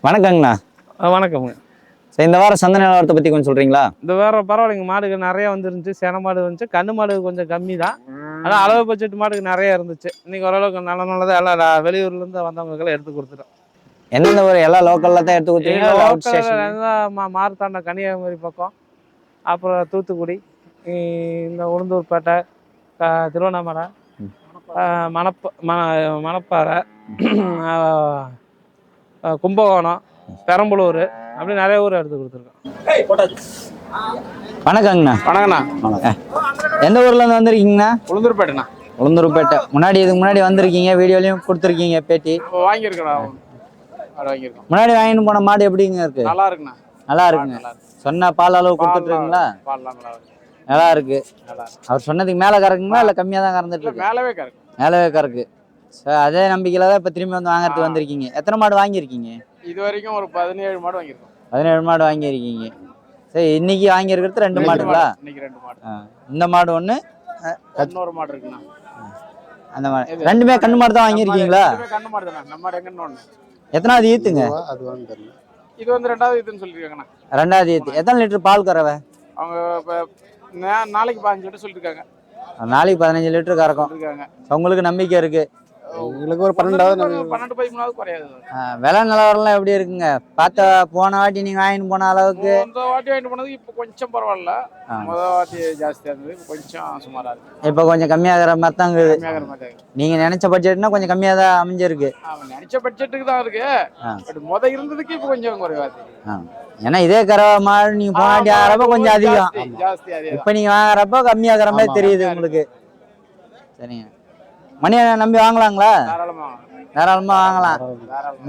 வணக்கங்கண்ணா. வணக்கம்ங்க. சரி, இந்த வாரம் சந்தை நிலவரத்தை பற்றி கொஞ்சம் சொல்கிறீங்களா? இந்த வாரம் பரவாயில்லைங்க, மாடுகள் நிறைய வந்துருந்துச்சு. சென மாடு வந்துச்சு, கண்ணு மாடு கொஞ்சம் கம்மி தான். ஆனால் அளவு பட்ஜெட் மாடுக்கு நிறைய இருந்துச்சு. இன்னைக்கு ஓரளவுக்கு நல்லதாக எல்லாம் வெளியூர்லேருந்து வந்தவங்களுக்கெல்லாம் எடுத்து கொடுத்துட்டோம். எந்தெந்த ஊர்? எல்லாம் லோக்கலில் தான் எடுத்து கொடுத்தீங்களா? மார்த்தாண்டம் கன்னியாகுமரி பக்கம், அப்புறம் தூத்துக்குடி, இந்த உளுந்தூர்பேட்டை, திருவண்ணாமலை, மணப்பாறை, கும்பகோணம், பெரம்பலூர், அப்படி நிறைய ஊர் எடுத்து கொடுத்துருக்கோம். வணக்கங்கண்ணா. வணக்கண்ணா. வணக்கம். எந்த ஊர்லேருந்து வந்திருக்கீங்கண்ணா? உளுந்தூர்பேட்டைண்ணா. உளுந்தூர்பேட்டை. இதுக்கு முன்னாடி வந்திருக்கீங்க, வீடியோலையும் கொடுத்துருக்கீங்க பேட்டி. வாங்கியிருக்கோம். முன்னாடி வாங்கிட்டு போன மாடு எப்படிங்க இருக்கு? நல்லா இருக்குண்ணா. நல்லா இருக்குங்க. சொன்ன பால் அளவு கொடுத்துட்ருக்கீங்களா? நல்லா இருக்கு. அவர் சொன்னதுக்கு மேலே கறக்குங்களா இல்லை கம்மியாக தான் கறந்துட்டு இருக்கு? மேலவே கறக்கு. அதே நம்பிக்கையில தான் இப்போ திரும்பி வந்து வாங்குறதுக்கு வந்திருக்கீங்க. எத்தனை மாடு வாங்கியிருக்கீங்க? இது வரைக்கும் ஒரு 17 மாடு வாங்கியிருக்கோம். 17 மாடு வாங்கியிருக்கீங்க. சரி, இன்னைக்கு வாங்கியிருக்கிறது 2 மாடுங்களா? இன்னைக்கு 2 மாடு. இந்த மாடு ஒன்று, இன்னொரு மாடு இருக்குண்ணா. அந்த மாடு ரெண்டுமே கண்ணு மாடு தான் வாங்கியிருக்கீங்களா? கண்ணு மாடு தானே. நம்ம மாடு எங்கன்னு ஒன்று. எத்தனாவது ஈத்துங்க? அது வந்து தெரியல. இது வந்து 2வது ஈத்துன்னு சொல்லியிருக்காங்கண்ணா. 2வது ஈத்து. எத்தனை லிட்டர் பால் கறவை? அவங்க இப்போ நாளைக்கு 15 லிட்டர் சொல்லியிருக்காங்க. நாளைக்கு 15 லிட்டர் கறக்கும். உங்களுக்கு நம்பிக்கை இருக்கு? உங்களுக்கு ஒரு 12-13 குறையாது. விலை நிலவரம்லாம் எப்படி இருக்குங்க? பார்த்த போன வாட்டி நீங்க வாங்கிட்டு போன அளவுக்கு? இந்த வாட்டி வாங்கிட்டு போனது இப்போ கொஞ்சம் பரவாயில்ல. முதல் வாட்டி ஜாஸ்தியாக இருந்தது, இப்போ கொஞ்சம் சுமாராக இருக்கு. இப்போ கொஞ்சம் கம்மியாகிற மாதிரி தான் இருக்குது. நீங்க நினைச்ச பட்ஜெட்னா கொஞ்சம் கம்மியாக தான் அமைஞ்சிருக்கு. நினைச்ச பட்ஜெட்டுக்கு தான் இருக்கு. பட் இருந்ததுக்கு இப்போ கொஞ்சம் குறைவா இருக்கு. ஏன்னா இதே கறவை மாடு நீங்க போன வாட்டி ஆகிறப்ப கொஞ்சம் அதிகம், இப்போ நீங்க வாங்குறப்ப கம்மியாகிற மாதிரி தெரியுது உங்களுக்கு. சரிங்க. மணியை நம்பி வாங்கலாங்களா? தாராளமா வாங்கலாம்.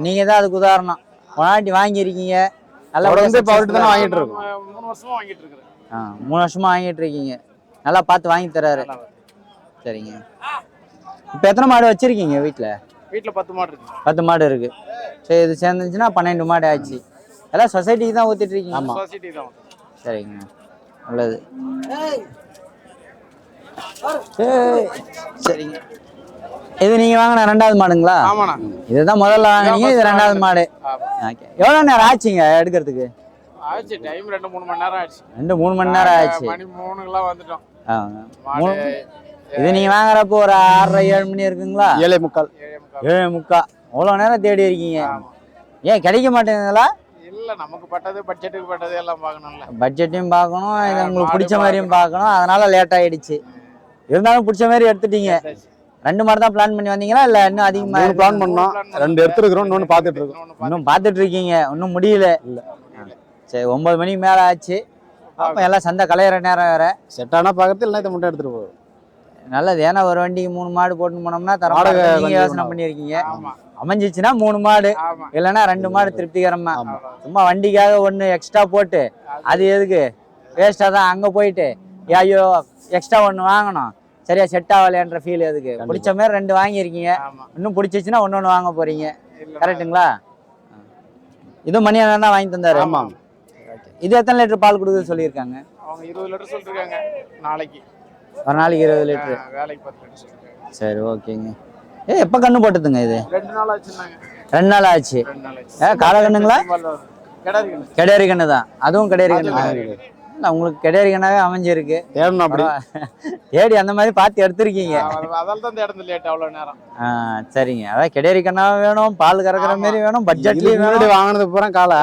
நீங்க தான் அதுக்கு உதாரணம். போனாட்டி வாங்கியிருக்கீங்க, நல்லா வாங்கிட்டு இருக்கோம். 3 வருஷமா வாங்கிட்டு இருக்கேன். 3 வருஷமா வாங்கிட்டு இருக்கீங்க. நல்லா பார்த்து வாங்கி தராரு. சரிங்க. இப்போ எத்தனை மாடு வச்சிருக்கீங்க வீட்டில்? வீட்டில் 10 மாடு இருக்கு. 10 மாடு இருக்கு. சரி, இது சேர்ந்துச்சுன்னா 12 மாடு ஆச்சு. எல்லாம் சொசைட்டிக்கு தான் ஊத்திட்டு இருக்கீங்க? ஆமா, சொசைட்டிக்கு தான். சரிங்க, நல்லது. சரிங்க. இது நீங்க வாங்கின 2வது மாடுங்களா? ஆமாண்ணா. இதுதான் முதல்ல வாங்கினீங்க, இது 2வது மாடு. எவ்வளோ நேரம் ஆச்சுங்க எடுக்கிறதுக்கு? ஆச்சு, டைம் 2-3 மணி நேரம் ஆச்சு. 2-3 மணி நேரம் ஆச்சு. மணி 3க்குலாம் வந்துட்டோம். இது நீங்க வாங்குறப்போ ஒரு 6:30-7 மணி இருக்குங்களா? 7:45. 7:45. அவ்வளோ நேரம் தேடி இருக்கீங்க. ஏன் கிடைக்க மாட்டேங்குதுங்களா? இல்ல, நமக்கு பட்டது பட்ஜெட்டுக்கு பட்டது எல்லாம் பார்க்கணும்ல. பட்ஜெட்டையும் பார்க்கணும், இது உங்களுக்கு பிடிச்ச மாதிரியும் பார்க்கணும். அதனால லேட் ஆயிடுச்சு. இருந்தாலும் பிடிச்ச மாதிரி எடுத்துட்டீங்க. 2 மாடு தான் பிளான் பண்ணி வந்தீங்களா இல்ல இன்னும் அதிகமா பிளான் பண்ணோம்? 2 எடுத்துருக்கோம், இன்னொன்னு பார்த்துட்டு இருக்கோம். இன்னும் பார்த்துட்டு இருக்கீங்க, இன்னும் முடியல. சரி, 9 மணிக்கு மேல ஆச்சு. அப்ப எல்லாம் சந்தை கலையிற நேரம் வேற. செட் ஆனா பார்க்கறது இல்லை, இதை மட்டும் எடுத்துட்டு போகும். நல்லது. ஏன்னா ஒரு வண்டிக்கு 3 மாடு போட்டு போனோம்னா நீங்க யோசனை பண்ணியிருக்கீங்க. அமைஞ்சிச்சுன்னா 3 மாடு, இல்லைன்னா 2 மாடு திருப்திகரமா. சும்மா வண்டிக்காக 1 எக்ஸ்ட்ரா போட்டு அது எதுக்கு? வேஸ்டா தான். அங்க போயிட்டு ஐயோ எக்ஸ்ட்ரா 1 வாங்கணும், சரியா செட் ஆகலைன்ற ஃபீல் எதுக்கு? பிடிச்ச மாதிரி 2 வாங்கியிருக்கீங்க. இன்னும் பிடிச்சிச்சுன்னா 1 வாங்க போறீங்க. கரெக்டுங்களா? இதுவும் மணி அண்ணன் தான் வாங்கி தந்தாரு. ஆமா. இது எத்தனை லிட்டர் பால் கொடுக்குது சொல்லியிருக்காங்க? அவங்க 20 லிட்டர் சொல்லிருக்காங்க. நாளைக்கு ஒரு நாளைக்கு 20 லிட்டர். வேலைக்கு 10 லிட்டர் சொல்லிருக்காங்க. சரி, ஓகேங்க. எப்போ கண்ணு போட்டுதுங்க இது? 2 நாள் ஆச்சுன்னாங்க. 2 நாள் ஆச்சு. காலை கண்ணுங்களா? கெடேரி கண்ணு தான். அதுவும் கெடேரி கண்ணு தான். உங்களுக்கு கெடேரி கண்ணாவே அமைஞ்சிருக்கு. தேடி அந்த மாதிரி பார்த்து எடுத்திருக்கீங்க. சரிங்க. அதான் கெடேரி கண்ணாவும் வேணும், பால் கறக்குற மாதிரி வேணும், பட்ஜெட்லயும் வேணும். வாங்கினது பூரா காலை.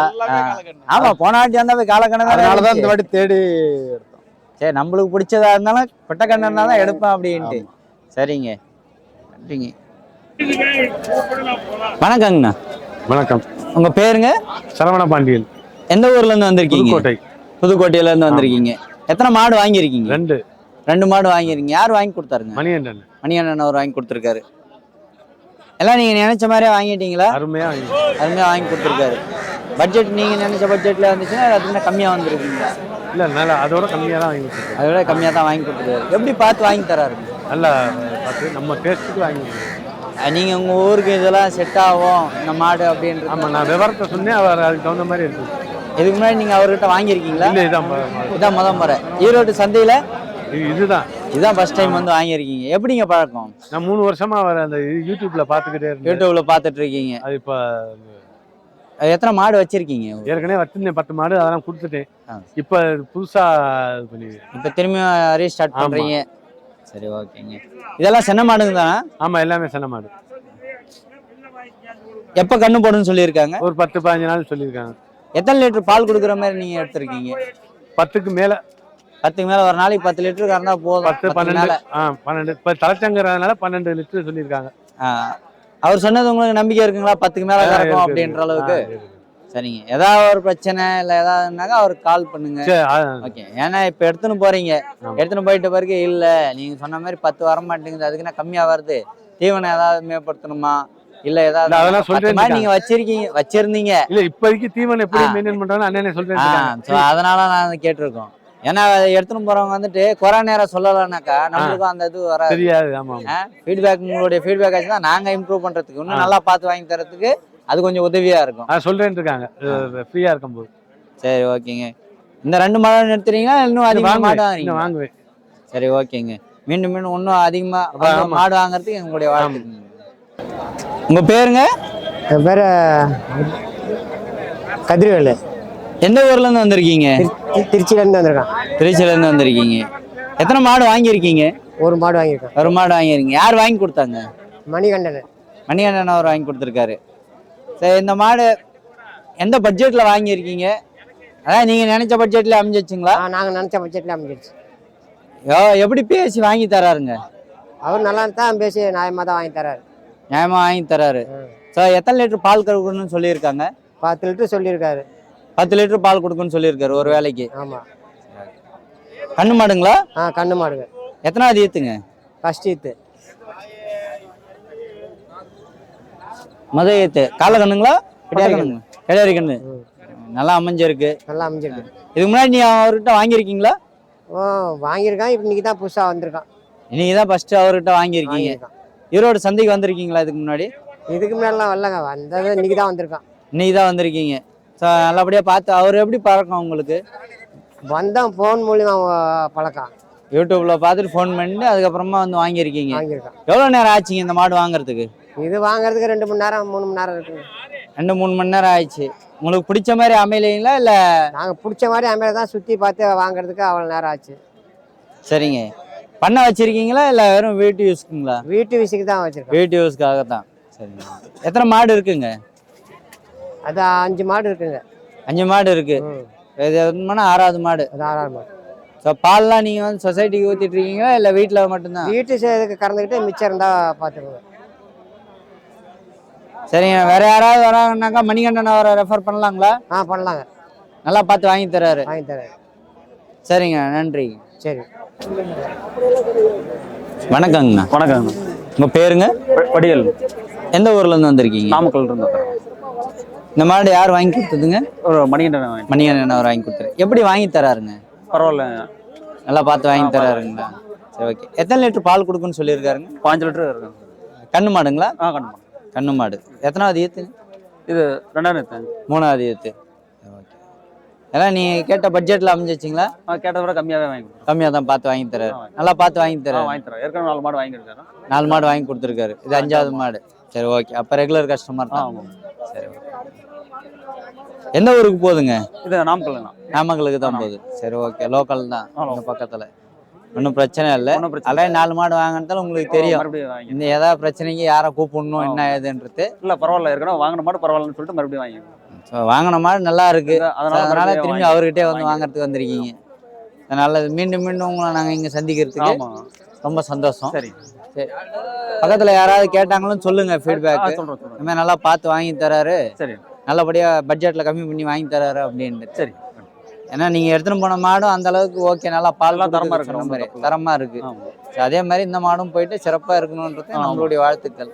ஆமா, போன வாட்டி வந்தா போய் காலை கண்ணு இந்த வாட்டி தேடி. சரி, நம்மளுக்கு பிடிச்சதா இருந்தாலும் கொட்டை கண்ணு இருந்தாலும் தான் எடுப்பேன் அப்படின்ட்டு. சரிங்க, நன்றிங்க. வணக்கங்கண்ணா. வணக்கம். உங்க பேருங்க? சரவண பாண்டியன். எந்த ஊர்ல இருந்து வந்திருக்கீங்க? புதுக்கோட்டை. புதுக்கோட்டையில இருந்து வந்திருக்கீங்க. எத்தனை மாடு வாங்கியிருக்கீங்க? 2 மாடு வாங்கிருக்கீங்க. யார் வாங்கி கொடுத்தாருங்க? மணியண்ணன் அவர் வாங்கி கொடுத்துருக்காரு. எல்லாம் நீங்க நினைச்ச மாதிரியே வாங்கிட்டீங்களா? அருமையா வாங்கி கொடுத்துருக்காரு. பட்ஜெட் நீங்க நினைச்ச பட்ஜெட்ல வந்துச்சுன்னா அதுக்கு கம்மியா வந்துருக்கீங்களா? இல்ல, நல்லா அதோட கம்மியா தான் வாங்கி கொடுத்துருக்காரு. அதோட கம்மியா தான் வாங்கி கொடுத்துருக்காரு. எப்படி பார்த்து வாங்கி தராரு? நல்லா பார்த்து நம்ம டேஸ்ட்டுக்கு வாங்கி கொடுத்துருக்காரு. நீங்க உங்க ஊருக்கு இதெல்லாம் செட் ஆகும் இந்த மாடு அப்படின்றது? ஆமா, நான் விவரத்தை சொன்னேன், அவர் அதுக்கு தகுந்த மாதிரி இருக்கு. இதுக்கு முன்னாடி நீங்க அவர்கிட்ட வாங்கியிருக்கீங்களா? இல்ல, இதான் முத முறை. ஈரோடு சந்தையில இதுதான் ஃபர்ஸ்ட் டைம் வந்து வாங்கியிருக்கீங்க. எப்படிங்க பழக்கம்? நான் 3 வருஷமா அவர் அந்த யூடியூப்ல பார்த்துக்கிட்டே இருக்கேன். யூடியூப்ல பார்த்துட்டு இருக்கீங்க. அது இப்போ எத்தனை மாடு வச்சிருக்கீங்க? ஏற்கனவே வச்சிருந்தேன் 10 மாடு, அதெல்லாம் கொடுத்துட்டேன். ஆ. இப்போ புதுசா இது பண்ணி. இப்போ திரும்பியும் ரீஸ்டார்ட் ஆமா. பண்றீங்க. சரி ஓகேங்க. இதெல்லாம் சென்ன மாடுங்க தானே? ஆமா, எல்லாமே சென்ன மாடு. எப்போ கண்ணு போடுன்னு சொல்லியிருக்காங்க? ஒரு 10-15 நாள் சொல்லியிருக்காங்க. எத்தனை லிட்டர் பால் கொடுக்குற மாதிரி நீங்க எடுத்திருக்கீங்க? 10க்கு மேல. 10க்கு மேல ஒரு நாளைக்கு 10 லிட்டருக்கு இருந்தா போதும். 10, 12. 12. இப்போ தலைச்சங்கிறதுனால 12 லிட்டர் சொல்லியிருக்காங்க. அவர் சொன்னது உங்களுக்கு நம்பிக்கை இருக்குங்களா? 10க்கு மேல கறக்கும் இருக்கு, அப்படின்ற அளவுக்கு? இருக்கு. சரிங்க. ஏதாவது ஒரு பிரச்சனை இல்லை ஏதாவதுனாக்கா அவருக்கு கால் பண்ணுங்க. ஓகே. ஏன்னா இப்போ எடுத்துன்னு போறீங்க, எடுத்துன்னு போயிட்ட பிறகு இல்லை நீங்க சொன்ன மாதிரி 10 வர மாட்டேங்குது, அதுக்கு என்ன கம்மியா வருது, தீவனம் ஏதாவது மேம்படுத்தணுமா இல்லை ஏதாவது அதெல்லாம் சொல்றேன். நீங்க வச்சிருந்தீங்க இல்ல இப்போதைக்கு தீவனம் எப்படி மெயின்டைன் பண்றாங்க அண்ணனே சொல்றேன். அதனால நான் கேட்டிருக்கோம். ஏன்னா எடுத்துன்னு போறவங்க வந்துட்டு குறை நேரம் சொல்லலைன்னாக்கா நம்மளுக்கும் அந்த இது வராது, தெரியாது. ஆமா, ஃபீட்பேக் உங்களுடைய ஃபீட்பேக் ஆச்சு தான் நாங்க இம்ப்ரூவ் பண்றதுக்கு இன்னும் நல்லா பார்த்து வாங்கி தரதுக்கு அது கொஞ்சம் உதவியா இருக்கும். சொல்றேன் இருக்காங்க ஃப்ரீயா இருக்கும்போது. சரி ஓகேங்க. இந்த 2 மாடு எடுத்துறீங்களா இன்னும் அதிகமா மாடு வாங்குறீங்க? வாங்குவேன். சரி ஓகேங்க. மீண்டும் இன்னும் அதிகமா மாடு வாங்குறதுக்கு எங்களுடைய வாழ்த்துக்கள். உங்க பேருங்க? என் பேர் கதிர்வேலு. எந்த ஊர்ல இருந்து வந்திருக்கீங்க? திருச்சியிலேருந்து வந்திருக்கேன். திருச்சியில இருந்து வந்திருக்கீங்க. எத்தனை மாடு வாங்கியிருக்கீங்க? ஒரு மாடு வாங்கியிருக்கேன். ஒரு மாடு வாங்கியிருக்கீங்க. யார் வாங்கி கொடுத்தாங்க? மணிகண்டன். மணிகண்டன் அவர் வாங்கி கொடுத்துருக்காரு. சரி, இந்த மாடு எந்த பட்ஜெட்ல வாங்கியிருக்கீங்க? அதான் நீங்க நினைச்ச பட்ஜெட்ல அமைஞ்சிச்சுங்களா? நாங்கள் நினச்ச பட்ஜெட்டில் அமைஞ்சிருச்சு. எப்படி பேசி வாங்கி தராருங்க? அவர் நல்லா தான் பேசி நியாயமாக தான் வாங்கி தராரு. நியாயமா வாங்கி தராரு. சார் எத்தனை லிட்டர் பால் கொடுக்கணும்னு சொல்லியிருக்காங்க? 10 லிட்டர் சொல்லியிருக்காரு. 10 லிட்டர் பால் கொடுக்குன்னு சொல்லியிருக்காரு ஒரு வேலைக்கு. ஆமாம். கண்ணு மாடுங்களா? கண்ணு மாடுங்க. எத்தனாவது ஈத்துங்க? ஃபர்ஸ்ட் ஈத்து. மொத ஈத்து. காலை கண்ணுங்களா? கண்ணுங்களா? கிடாரி கண்ணு. நல்லா அமைஞ்சிருக்கு. நல்லா அமைஞ்சிருக்கு. இதுக்கு முன்னாடி நீ அவர்கிட்ட வாங்கியிருக்கீங்களா? வாங்கியிருக்கான். இப்போ இன்னைக்கு தான் புதுசாக வந்திருக்கான். இன்னைக்கு தான் ஃபர்ஸ்ட் அவர்கிட்ட வாங்கியிருக்கீங்க. ஈரோடு சந்தைக்கு வந்திருக்கீங்களா இதுக்கு முன்னாடி? இதுக்கு முன்னாடிலாம் வரலங்க, வந்தது இன்னைக்கு தான் வந்திருக்கான். இன்னைக்கு தான் வந்திருக்கீங்க. ஸோ நல்லபடியாக பார்த்து அவர் எப்படி பழக்கம் உங்களுக்கு? வந்தோம் ஃபோன் மூலியமா பழக்கம். யூடியூப்ல பார்த்துட்டு ஃபோன் பண்ணிட்டு அதுக்கப்புறமா வந்து வாங்கியிருக்கீங்க. வாங்கியிருக்கான். எவ்வளோ நேரம் ஆச்சுங்க இந்த மாடு வாங்குறதுக்கு? இது வாங்குறதுக்கு 2 மணி நேரம் 3 மணி நேரம் இருக்குங்க. 2-3 மணி நேரம் ஆயிடுச்சு. உங்களுக்கு பிடிச்ச மாதிரி அமையலைங்களா இல்லை? நாங்கள் பிடிச்ச மாதிரி அமையில தான் சுற்றி பார்த்து வாங்குறதுக்கு அவ்வளோ நேரம் ஆச்சு. சரிங்க. பண்ண வச்சிருக்கீங்களா இல்லை வெறும் வீட்டு யூஸ்க்குங்களா? வீட்டு விஷயத்துக்கு தான் வச்சிருக்கோம். வீட்டு யூஸ்க்காக தான். சரிங்க. எத்தனை மாடு இருக்குங்க? அது 5 மாடு இருக்குங்க. 5 மாடு இருக்கு. இது எதுனா 6வது மாடு. அது 6வது மாடு. ஸோ பால்லாம் நீங்கள் வந்து சொசைட்டிக்கு ஊற்றிட்டு இருக்கீங்களா இல்லை வீட்டில் மட்டும்தான்? வீட்டு இதுக்கு கறந்துக்கிட்டு மிச்சம் இருந்தால் பார்த்துக்கோங்க. சரிங்க. வேற யாராவது வராங்கன்னாக்கா மணிகண்டன் அவரை ரெஃபர் பண்ணலாங்களா? பண்ணலாங்க. நல்லா பார்த்து வாங்கி தராரு. வாங்கி தராரு. சரிங்க, நன்றி. சரி. வணக்கங்கண்ணா. வணக்கங்க. உங்கள் பேருங்க? வடிவேல். எந்த ஊர்லேருந்து வந்திருக்கீங்க? நாமக்கல் இருந்து. இந்த மாடு யார் வாங்கி கொடுத்ததுங்க? ஒரு மணிகண்டன். மணிகண்டன் அவர் வாங்கி கொடுத்தாரு. எப்படி வாங்கி தராருங்க? பரவாயில்ல, நல்லா பார்த்து வாங்கி தராருங்களா? சரி ஓகே. எத்தனை லிட்டர் பால் கொடுக்குன்னு சொல்லியிருக்காருங்க? 5 லிட்டர் இருக்குங்க. கண்ணு மாடுங்களா? கண்ணு மாடு. கண்ணு மாடு. எத்தனாவது ஈத்து? இது 2வது ஈத்து. 3வது ஈத்து. ஓகே. எல்லாம் நீ கேட்ட பட்ஜெட்டில் அமைஞ்சிச்சிங்களா? கேட்டதை விட கம்மியாகவே வாங்கி கொடுத்தோம். கம்மியாக தான் பார்த்து வாங்கி தராரு. நல்லா பார்த்து வாங்கி தராரு. வாங்கி தரோம். ஏற்கனவே 4 மாடு வாங்கியிருக்காரு. 4 மாடு வாங்கி கொடுத்துருக்காரு. இது 5வது மாடு. சரி ஓகே. அப்போ ரெகுலர் கஸ்டமர் தான். ஆமாம். சரி ஓகே. எந்த ஊருக்கு போகுதுங்க? இது நாமக்கல். நாமக்கலுக்கு தான் போகுது. சரி ஓகே. லோக்கல் தான் இந்த பக்கத்தில். ஒன்றும் பிரச்சனை இல்லை. அதே 4 மாடு வாங்கினாலும் உங்களுக்கு தெரியும் இந்த ஏதாவது பிரச்சனைக்கு யாரை கூப்பிடணும் என்ன ஏதுன்றது. இல்லை பரவாயில்ல, ஏற்கனவே வாங்கின மாடு பரவாயில்லன்னு சொல்லிட்டு மறுபடியும் வாங்கி. ஸோ வாங்கின மாடு நல்லா இருக்கு. அதனால திரும்பி வாங்கி அவர்கிட்டே வந்து வாங்குறதுக்கு வந்திருக்கீங்க. அதனால மீண்டும் உங்களை நாங்கள் இங்கே சந்திக்கிறதுக்கு ரொம்ப சந்தோஷம். சரி சரி. பக்கத்தில் யாராவது கேட்டாங்களும் சொல்லுங்க ஃபீட்பேக். சொல்கிறோம். இந்த மாதிரி நல்லா பார்த்து வாங்கி தராரு. சரி. நல்லபடியாக பட்ஜெட்டில் கம்மி பண்ணி வாங்கி தராரு அப்படின்ட்டு. சரி. ஏன்னா நீங்கள் எடுத்துன்னு போன மாடும் அந்த அளவுக்கு ஓகே, நல்லா பால்லாம் தரமாக இருக்கு. தரமாக இருக்கு. அதே மாதிரி இந்த மாடும் போயிட்டு சிறப்பாக இருக்கணுன்றது நம்மளுடைய வாழ்த்துக்கள்.